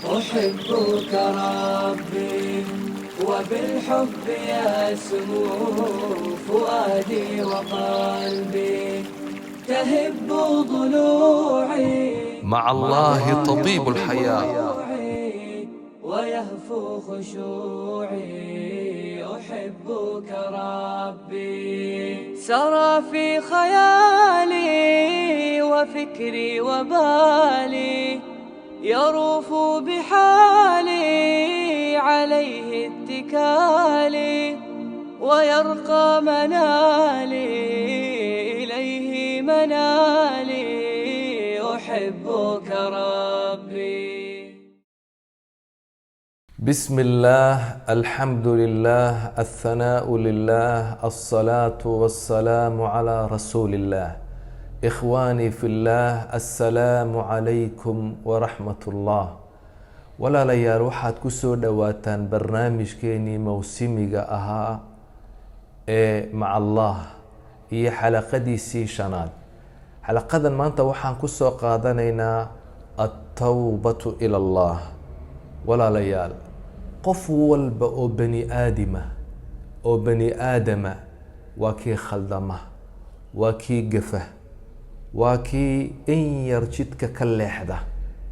أحبك ربي وبالحب يسمو فؤادي وقلبي تهب ضلوعي مع الله طبيب الحياة ويهفو خشوعي. أحبك ربي سرى في خيالي وفكري وبالي يروف بحالي عليه اتكالي ويرقى منالي إليه منالي. أحبك ربي. بسم الله، الحمد لله، الثناء لله، الصلاة والسلام على رسول الله. إخواني في الله، السلام عليكم ورحمة الله. ولا ليال waxaad ku soo dhawaataan barnaamijkeenii mawsimiga ahaa maca Allah iyo xalaqadiisii shanaad. xalaqadan maanta waxaan ku soo qaadanaynaa at-tawbatu ila Allah. walaalayaal, qof walba oo bani aadama waa kii khaldama, waa kii gafa, waa kii in yar jidka ka leexda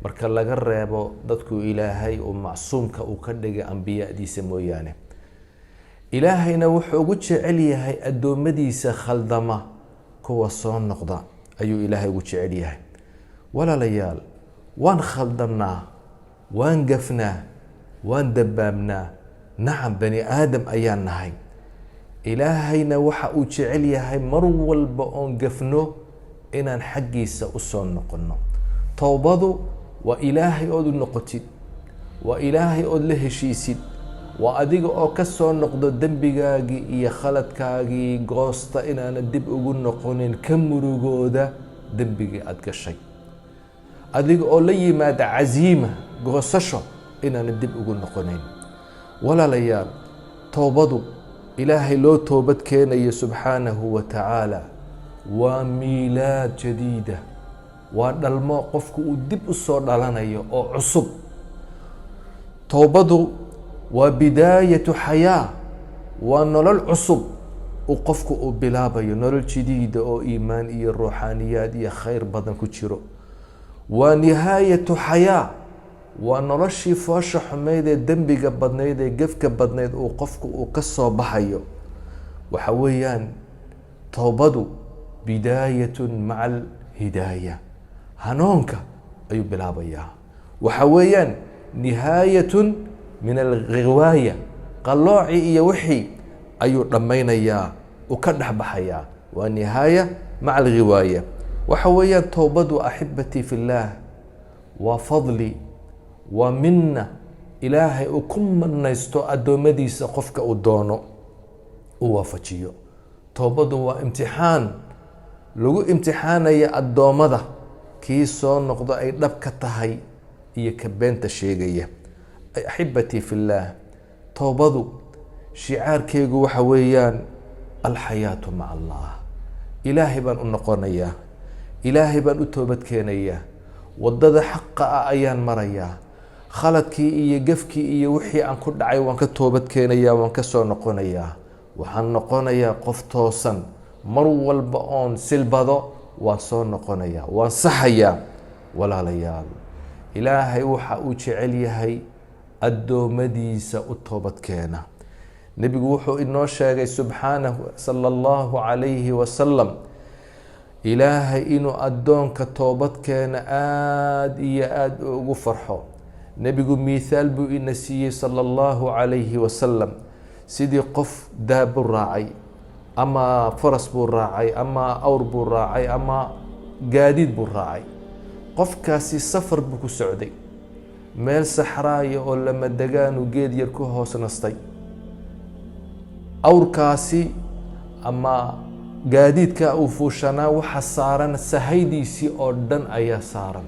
marka laga reebo dadku ilaahay oo macsuumka uu ka dhigay ambiyadiisa mooyaane. ilaahayna wuxuu ugu jecel yahay adoomadiisa khaldama kuwa soo noqda ayuu ilaahay ugu jecel yahay. walaalayaal, waan khaldamnaa, waan gafnaa, waan dabaabnaa. nacam, bani aadam ayaan nahay. ilaahayna waxa uu jecel yahay mar walba oon gafno inaan xaggiisa usoo noqono. towbadu waa ilaahay ood u noqotid, waa ilaahay ood la heshiisid, waa adiga oo ka soo noqdo dembigaagii iyo khaladkaagii, goosta inaana dib ugu noqonin, ka murugooda dembigii aada gashay, adiga oo la yimaada casiima, goosasho inaana dib ugu noqonayn. walaalayaal, towbadu ilaahay loo toobad keenayo subxaanahu wa tacaala waa miilaad jadiida, waa dhalmo qofku uu dib u soo dhalanayo oo cusub. towbadu waa bidaayatu xayaa, waa nolol cusub uu qofku uu bilaabayo, nolol jadiida oo iimaan iyo ruuxaaniyaad iyo khayr badan ku jiro. waa nihaayatu xayaa, waa noloshii foosha xumeyd ee dembiga badnayd ee gefka badnayd uu qofku uu ka soo baxayo. waxa weeyaan towbadu bidaayatun maca alhidaaya, hanuunka ayuu bilaabayaa. waxa weeyaan nihaayatun min alghiwaaya, qalooci iyo wixii ayuu dhammaynayaa, uu ka dhex baxayaa. waa nihaaya maca alghiwaaya. waxa weeyaan towbadu axibatii fi llaah waa fadli, waa minna ilaahay uu ku manaysto addoommadiisa qofka uu doono uu waafajiyo. towbadu waa imtixaan lagu imtixaanaya addoommada, kii soo noqdo ay dhab ka tahay iyo ka beenta sheegaya. axibatii fi llaah, towbadu shicaarkeegu waxa weeyaan alxayaatu maca allah. ilaahay baan u noqonayaa, ilaahay baan u toobad keenayaa, waddada xaqa ah ayaan marayaa, khaladkii iyo gefkii iyo wixii aan ku dhacay waan ka toobad keenayaa, waan ka soo noqonayaa. waxaan noqonayaa qof toosan. mar walba oon silbado waan soo noqonayaa, waan saxayaa. walaalayaal, ilaahay waxa uu jecel yahay addoommadiisa u toobad keena. nebigu wuxuu inoo sheegay subxaanahu sala allahu calayhi wasalam, ilaahay inuu addoonka toobad keena aada iyo aada ugu farxo. nebigu miithaal buu ina siiyey sala allahu calayhi wasalam, sidii qof daab buu raacay, ama faras buu raacay, ama awr buu raacay, ama gaadiid buu raacay. qofkaasi safar buu ku socday, meel saxraaya oo lama degaanu geed yar ku hoos nastay. awrkaasi ama gaadiidka uu fuushanaa waxa saaran sahaydiisii oo dhan ayaa saaran.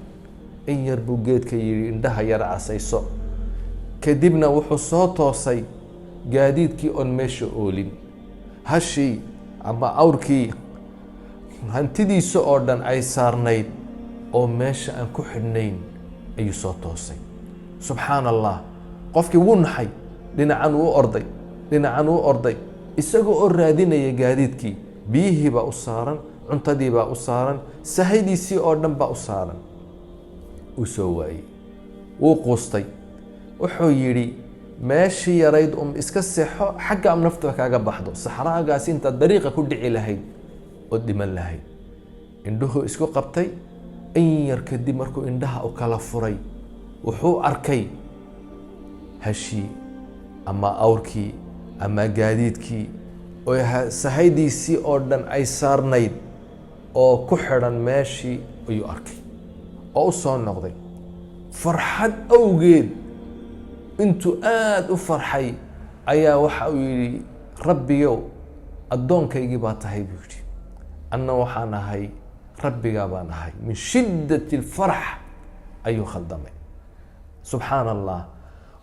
in yar buu geedka yidhi indhaha yar casayso, kadibna wuxuu soo toosay gaadiidkii oon meesha oolin. hashii ama awrkii hantidiisa oo dhan ay saarnayd oo meesha aan ku xidhnayn ayuu soo toosay. subxaan allah qofkii wuu naxay dhinacan uu orday dhinacan uu orday isagoo oo raadinaya gaadiidkii biyihii baa u saaran cuntadii baa u saaran sahaydiisii oo dhan baa u saaran uu soo waayey wuu quustay wuxuu yidhi meeshii yarayd iska seexo xagga nafta kaaga baxdo saxraagaasi intaad dariiqa ku dhici lahayd oo dhiman lahayd indhuhuu isku qabtay in yar kadib markuu indhaha u kala furay wuxuu arkay hashii ama awrkii ama gaadiidkii oo sahaydiisii oo dhan ay saarnayd oo ku xidhan meeshii ayuu arkay oo u soo noqday farxad awgeed intuu aada u farxay ayaa waxa uu yidhi rabbigow addoonkaygii baa tahay buu yidhi anna waxaan ahay rabbigaa baan ahay min shiddati alfarx ayuu khaldamay subxaan allah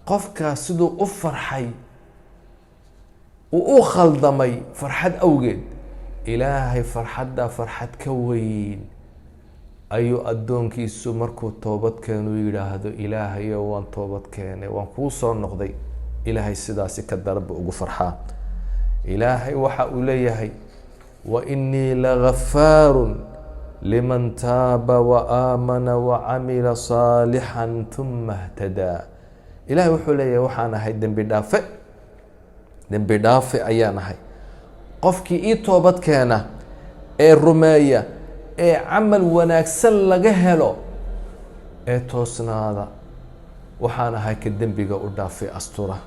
qofkaas siduu u farxay uu u khaldamay farxad awgeed ilaahay farxaddaa farxad ka weyn ayuu addoonkiisu markuu toobad keenu yidhaahdo ilaahayo waan toobad keenay waan kuu soo noqday ilaahay sidaasi ka daraba ugu farxaa ilaahay waxa uu leeyahay wa inii lagafaarun liman taaba wa aamana wa camila saalixan uma htadaa ilaahay wuxuu leeyahay waxaan ahay dembi dhaafe ayaan ahay qofkii ii toobad keena ee rumeeya ee camal wanaagsan laga helo ee toosnaada waxaan ahay ka dembiga u dhaafay astura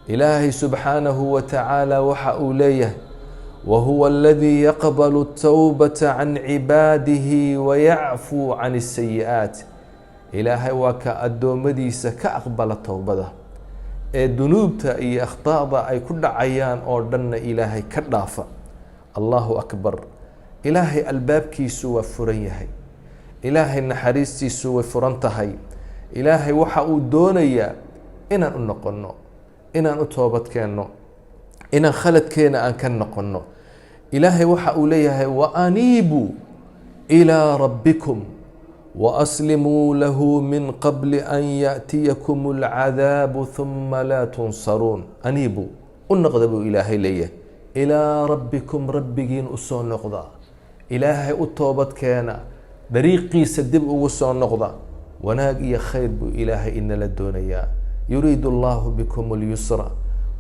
ilaahay subxaanahu wa tacaala waxa uu leeyahay wahuwa aladii yaqbalu الtawbata can cibaadihi wayacfuu can الsayi'aat ilaahay waa ka addoommadiisa ka aqbala towbada ee dunuubta iyo akhطaa'da ay ku dhacayaan oo dhanna ilaahay ka dhaafa allahu akbar ilaahay albaabkiisu waa furan yahay ilaahay naxariistiisu way furan tahay ilaahay waxa uu doonayaa inaan u noqonno inaan u toobad keenno inaan khaladkeena aan ka noqonno ilaahay waxa uu leeyahay waaniibuu ilaa rabbikum waaslimuu lahu min qabli an yaأtiyakum اlcadaabu ثuma laa tunsaruun aniibuu u noqda buu ilaahay leeyahay ilaa rabbikum rabbigiin u soo noqda ilaahay u toobad keena dariiqiisa dib ugu soo noqda wanaag iyo khayr buu ilaahay inala doonayaa yuriidu allahu bikum اlyusra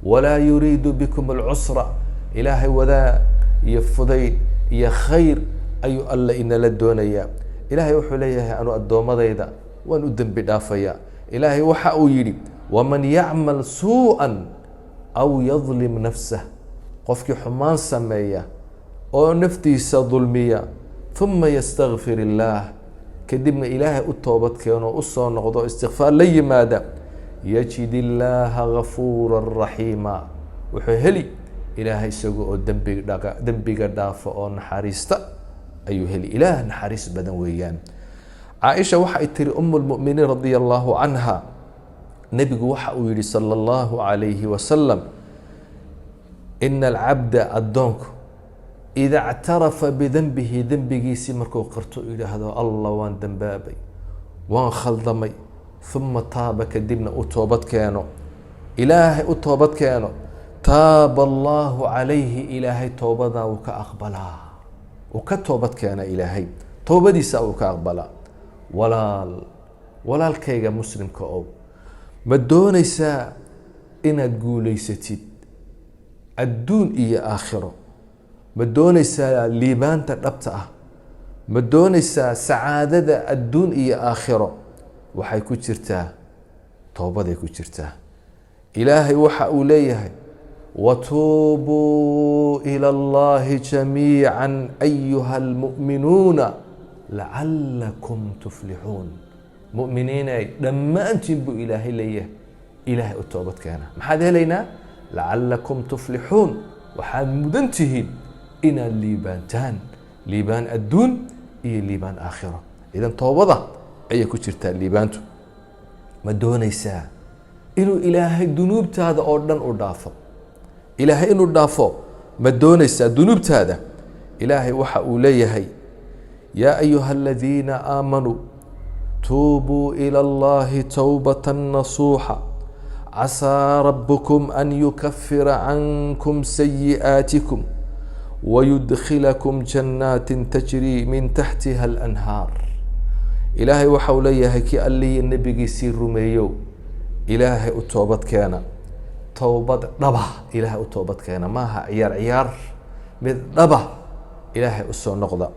walaa yuriidu bikum اlcusra ilaahay wadaag iyo fudayd iyo khayr ayuu alla inala doonayaa ilaahay wuxuu leeyahay anu addoommadayda waan u dembi dhaafayaa ilaahay waxa uu yidhi waman yacmal suuءa aw yadlim nafsah qofkii xumaan sameeya oo naftiisa dulmiya ثuma ystakfir illaah kadibna ilaahay u toobad keeno u soo noqdo istikfaar la yimaada yajid illaaha gafuura raxiima wuxuu heli ilaahay isaga oo dembiga dhaafa oo naxariista ayuu heli ilaah naxariis badan weeyaan caaisha waxay tiri lmuminiin radia allahu canha nebigu waxa uu yihi salى اllahu عalayhi wasalam ina alcabda addoonku ida اctarafa bidenbihi dembigiisii markuu qarto yidhaahdo allah waan dembaabay waan khaldamay uma taaba kadibna u toobad keeno ilaahay u toobad keeno taaba allahu calayhi ilaahay toobadaa wuu ka aqbalaa uu ka toobad keena ilaahay toobadiisa uu ka aqbalaa walaalkayga muslimka ow ma doonaysaa inaad guulaysatid adduun iyo aakhiro ma doonaysaa liibaanta dhabta ah ma doonaysaa sacaadada adduun iyo aakhiro waxay ku jirtaa toobaday ku jirtaa ilaahay waxa uu leeyahay watuubuu ilى اllahi jamiica ayuha اlmu'minuuna lacalakum tuflixuun mu'miniinay dhammaantiin buu ilaahay leeyahay ilaahay u toobad keena maxaad helaynaa lacalakum tuflixuun waxaad mudan tihiin inaad liibaantaan liibaan adduun iyo liibaan aakhiro idan toobada ayay ku jirtaa liibaantu ma doonaysaa inuu ilaahay dunuubtaada oo dhan u dhaafo ilaahay inuu dhaafo ma doonaysaa dunuubtaada ilaahay waxa uu leeyahay yaa ayuha aladiina aamanuu توبوا إلى الله توبة نصوحا عسى ربكم أن يكفر عنكم سيئاتكم ويدخلكم جنات تجري من تحتها الأنهار. إلهي وحوليه كي اللي النبي يسير رميو إلهي أتوبت كان توبة ربح. إلهي أتوبت كان ماها عيار من ربح. إلهي أسو نقضى.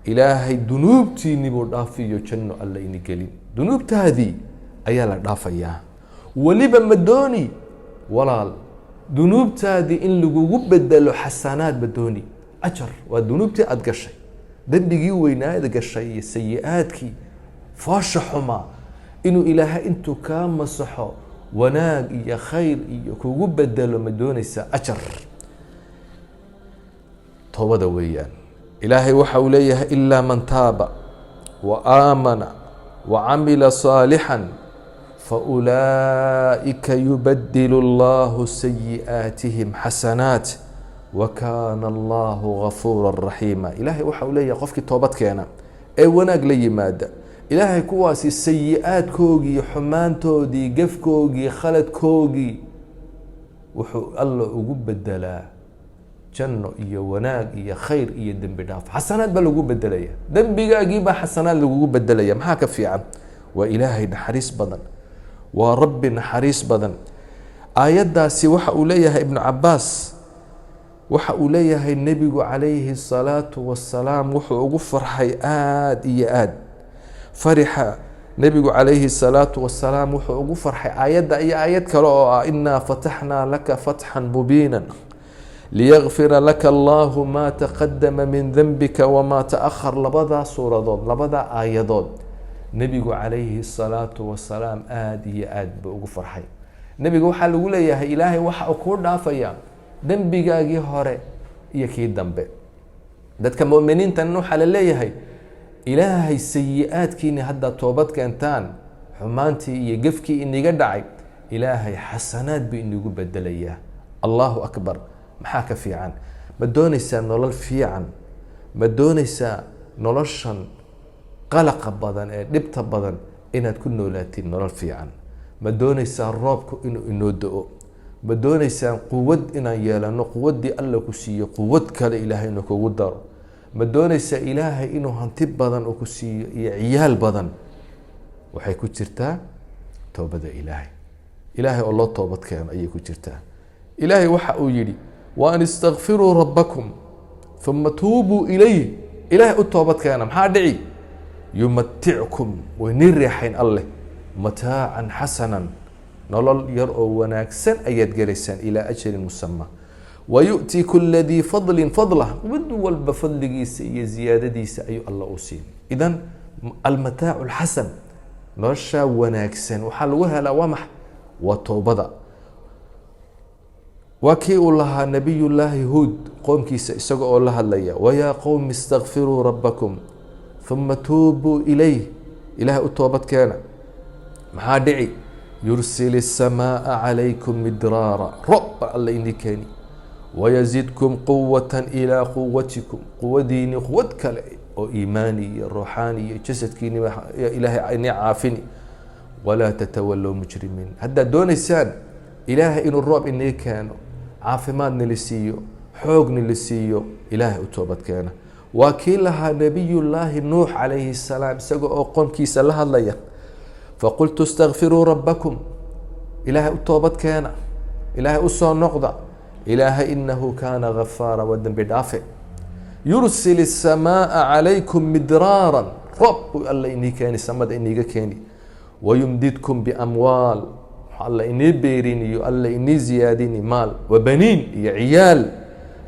إلهي دنوبتي نبو دافيو جنو الله إني قليل دنوبت هذه أيالا دافيا ولبا مدوني ولال دنوبت هذه إن لقو بدلو حسانات بدوني أجر ودنوبتي أدقشي دنبقي ويناي أدقشي سيئاتك فاشحما إنو إلهي إنتو كام مسحو وناق يا خير كوغو بدلو مدوني سا أجر توبة دويان. إلهي وحوليه إلا من تاب وآمن وعمل صالحا فأولئك يبدل الله سيئاتهم حسنات وكان الله غفورا رحيما. إلهي وحوليه قفك توبتك أنا أي وناق لي مادة إلهي كواسي السيئات كوغي حمان تودي قف كوغي خلد كوغي وحو الله وقبدلا جنة إيا وناق إيا خير إيا دنب داف حسنات بلغو بدلية دنبقا قيبا حسنات لغو بدلية محاك في عم. وإلهي نحريس بدن ورب نحريس بدن. آيات داسي وحا أوليها ابن عباس وحا أوليها النبي عليه الصلاة والسلام وحا أغفر حيآد إيا آد فرح نبي عليه الصلاة والسلام وحا أغفر حي آيات دا إيا آيات كلا إنا فتحنا لك فتحا مبينا ليغفر لك الله ما تقدم من ذنبك وما تأخر. لبدا سورة دون لبدا آية دون نبي عليه الصلاة والسلام آدي آد بأغفر حي نبي وحا لقول يا إلهي وحا أكور دافيا ذنبك أجي هوري يكيد ذنبي دادك مؤمنين تنوح على هي إلهي السيئات كيني هدا توبتك أنتان حمانتي يقفكي إني قدعي إلهي حسنات بإني يقول بدليا. الله أكبر. maxaa ka fiican ma doonaysaa nolol fiican ma doonaysaa noloshan qalaqa badan ee dhibta badan inaad ku noolaatiin nolol fiican ma doonaysaa roobku inuu inoo da'o ma doonaysaa quwad inaan yeelano quwaddii alla ku siiyo quwad kale ilaahay inuu kugu daro ma doonaysaa ilaahay inuu hanti badan oo ku siiyo iyo ciyaal badan waxay ku jirtaa toobada ilaahay oo loo toobad keeno ayay ku jirtaa. ilaahay waxa uu yidhi وأن استغفروا ربكم ثم توبوا إليه. إلهي أتوبت كان محادعي يمتعكم ونريحين الله متاعا حسنا نلل يرأوا وناكسن أيد جلسان إلى أجل مسمى ويؤتي كل ذي فضل فضله ودو البفضل سي زيادة دي سأي الله أوسين. إذن المتاع الحسن نرشا وناكسن وحلوها لومح وتوبضا. وكي الله نبي الله هود قوم كيس إسقوا الله الليا ويا قوم استغفروا ربكم ثم توبوا إليه. إله التوبة كان محادعي يرسل السماء عليكم مدرارا رب الله إني كاني ويزيدكم قوة إلى قوتكم قوة ديني قوة كلا وإيماني روحاني جسد كيني يا إلهي إني عافني ولا تتولوا مجرمين. هذا دون إنسان إلهي إنه الرب إني كانوا عافمان لسيو حوق لسيو إلهي أتوبت كان. وكيلها نبي الله نوح عليه السلام سقوا قوم كيس الله الليا فقلت استغفروا ربكم. إلهي أتوبت كان إلهي أسوى النقضة إلهي إنه كان غفارا ودن بدافع يرسل السماء عليكم مدرارا رب الله إني كاني سمد إني كاني ويمددكم بأموال الله إني بيريني الله إني زياديني مال وبنين يا عيال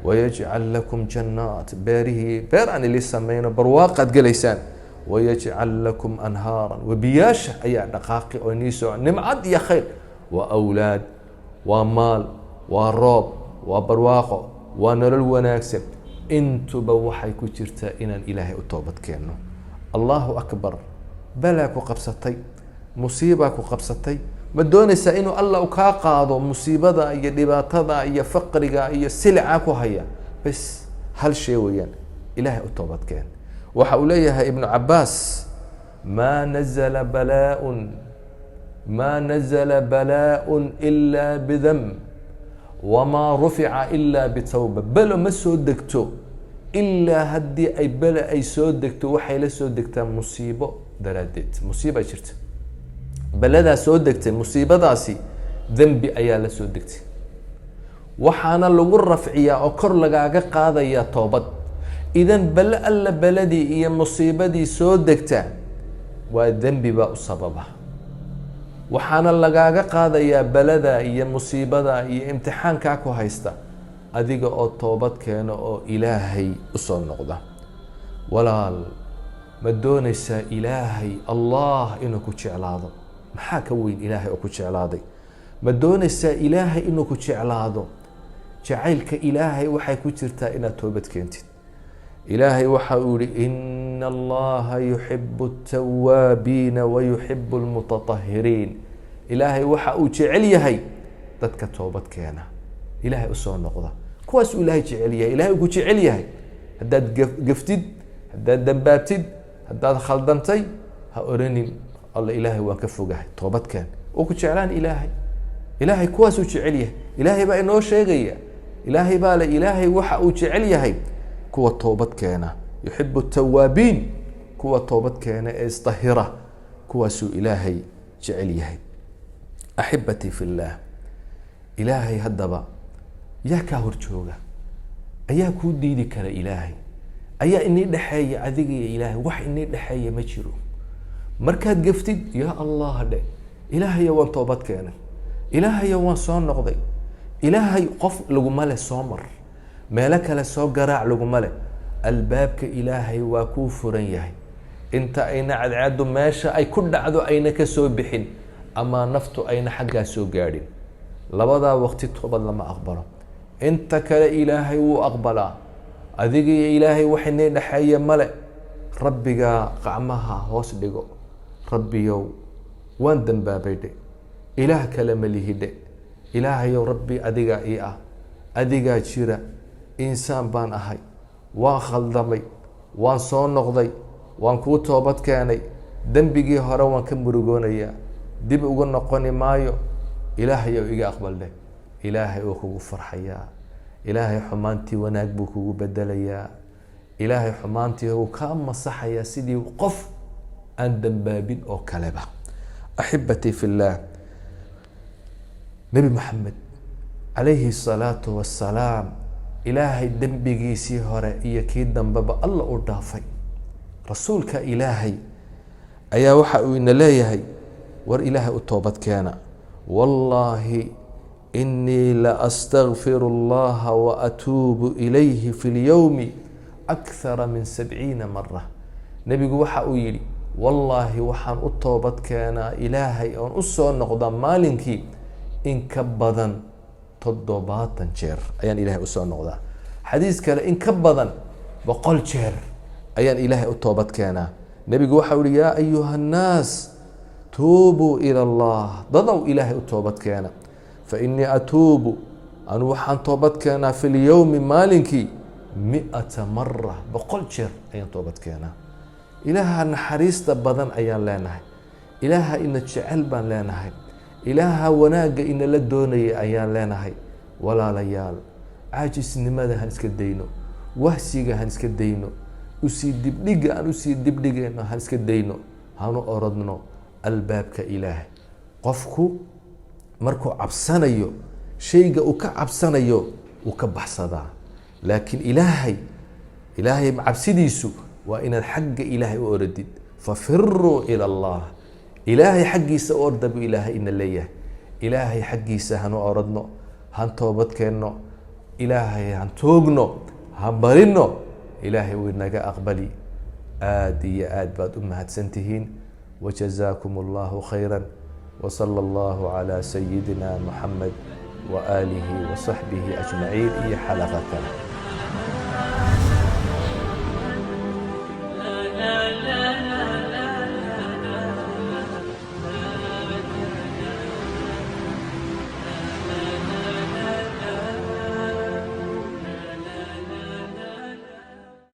ويجعل لكم جنات باره بيران اللي سمينا برواقة جليسان ويجعل لكم أنهارا وبياش أي دقائق ونيسو نمعد يا خير وأولاد ومال وروب وبرواقة ونرى الوناكسب انتو بوحي كترتا إن الإله أتوبت كأنه. الله أكبر. بلاك وقبستي مصيبك وقبستي ما دونيسا إنه الله كاقاضو مصيبة إيا دباتة إيا فقرك إيا سلعك وهي بس هل شيء ويان إلهي أتوبت كان. وحوليها ابن عباس ما نزل بلاء إلا بذنب وما رفع إلا بتوبة. بل ما soo degto ilaa haddii ay bele ay soo degto waxay la soo degtaa musiibo daraadeed. musiiba jirta, beladaa soo degtay, musiibadaasi dembi ayaa la soo degtay, waxaana lagu rafciyaa oo kor lagaaga qaadayaa toobad. idan bele alla beladii iyo musiibadii soo degta waa dembi baa u sababa, waxaana lagaaga qaadayaa belada iyo musiibada iyo imtixaankaa ku haysta adiga oo toobad keeno oo ilaahay u soo noqda. walaal ma doonaysaa ilaahay allah inuu ku jeclaado? maxaa ka weyn ilaahay oo ku jeclaaday? ma doonaysaa ilaahay inuu ku jeclaado? jacaylka ilaahay waxay ku jirtaa inaad toobad keentid. ilaahay waxa uu yihi ina allaha yuxibu الtawaabiina wayuxibu اlmutatahiriin. ilaahay waxa uu jecel yahay dadka toobad keena, ilaahay usoo noqda, kuwaasuu ilaahay jecel yahay. ilaahay uu ku jecel yahay haddaad gaftid, haddaad dambaabtid, haddaad khaldantay, ha oranin alla ilaahay waan ka fogahay, toobad keen. oo ku jeclaan ilaahay kuwaasuu jecel yahay. ilaahay baa inoo sheegaya, ilaahay baa le ilaahay waxa uu jecel yahay kuwa toobad keena. yuxibu الtawaabiin, kuwa toobad keena ee isdahira, kuwaasuu ilaahay jecel yahay. axibatii fi اllah, ilaahay haddaba yaa kaa hor jooga? ayaa kuu diidi kara ilaahay? ayaa inii dhexeeya adiga iyo ilaahay? wax inii dhexeeya ma jiro. markaad gaftid yaa allah dhe, ilaahayo waan toobad keenay, ilaahayo waan soo noqday. ilaahay qof laguma leh soo mar, meelo kale soo garaac laguma leh. albaabka ilaahay waa kuu furan yahay. inta ayna cadcaadu meesha ay ku dhacdo ayna ka soo bixin, ama naftu ayna xaggaa soo gaadhin, labadaa waqti toobad lama aqbalo. inta kale ilaahay wuu aqbalaa. adiga iyo ilaahay wax inii dhexeeya male. rabbigaa qacmaha hoos dhigo, rabbiyow waan dambaabay dhe, ilaah kale ma lihi dhe. ilaahayow rabbi adigaa ii ah, adigaa jira, insaan baan ahay, waan khaldamay, waan soo noqday, waan kuu toobad keenay, dembigii hore waan ka murugoonayaa, dib uga noqoni maayo. ilaahayow iga aqbal dheh. ilaahay uu kugu farxayaa, ilaahay xumaantii wanaag buu kugu bedelayaa, ilaahay xumaantii uu kaa masaxayaa sidii qof aan dambaabin oo kaleba. axibatii fi اllah, nebi maxamed calayhi الsalaatu wassalaam ilaahay dembigiisii hore iyo kii dambeba alla u dhaafay. rasuulka ilaahay ayaa waxa uu ina leeyahay war ilaahay u toobad keena. wallaahi inii la astagfiru اllaha waatuubu ilayhi fi اlyowmi akthara min 70 mara. nebigu waxa uu yihi wallaahi waxaan u toobad keenaa ilaahay oon u soo noqda maalinkii in ka badan 70 jeer ayaan ilaahay usoo noqdaa. xadiis kale in ka badan 100 jeer ayaan ilaahay u toobad keenaa. nebigu waxa uu yihi yaa ayuha الnaas tuubuu ilى اllah, dadow ilaahay u toobad keena. fainii atuubu, anu waxaan toobad keenaa fi اlyowmi maalinkii 100 mara, 100 jeer ayaan toobad keenaa. ilaaha naxariista badan ayaan leenahay, ilaaha ina jecel baan leenahay, ilaaha wanaagga inala doonaya ayaan leenahay. walaalayaal, caajisnimada han iska dayno, wahsiga han iska dayno, usii dibdhiga aan usii dibdhigayno han iska dayno, hanu orodno albaabka ilaahay. qofku markuu cabsanayo shayga uu ka cabsanayo uu ka baxsadaa, laakiin ilaahay cabsidiisu waa inaad xagga ilaahay u oradid. fafiruu ila allah, ilaahay xaggiisa u orda buu ilaahay ina leeyahay. ilaahay xaggiisa hanu oradno, han toobad keenno, ilaahay han toogno, han barino, ilaahay wuu inaga aqbali. aad iyo aad baad u mahadsantihiin. wajazaakum allahu khayra, وصلى الله على سيدنا محمد وآله وصحبه أجمعين. حلقة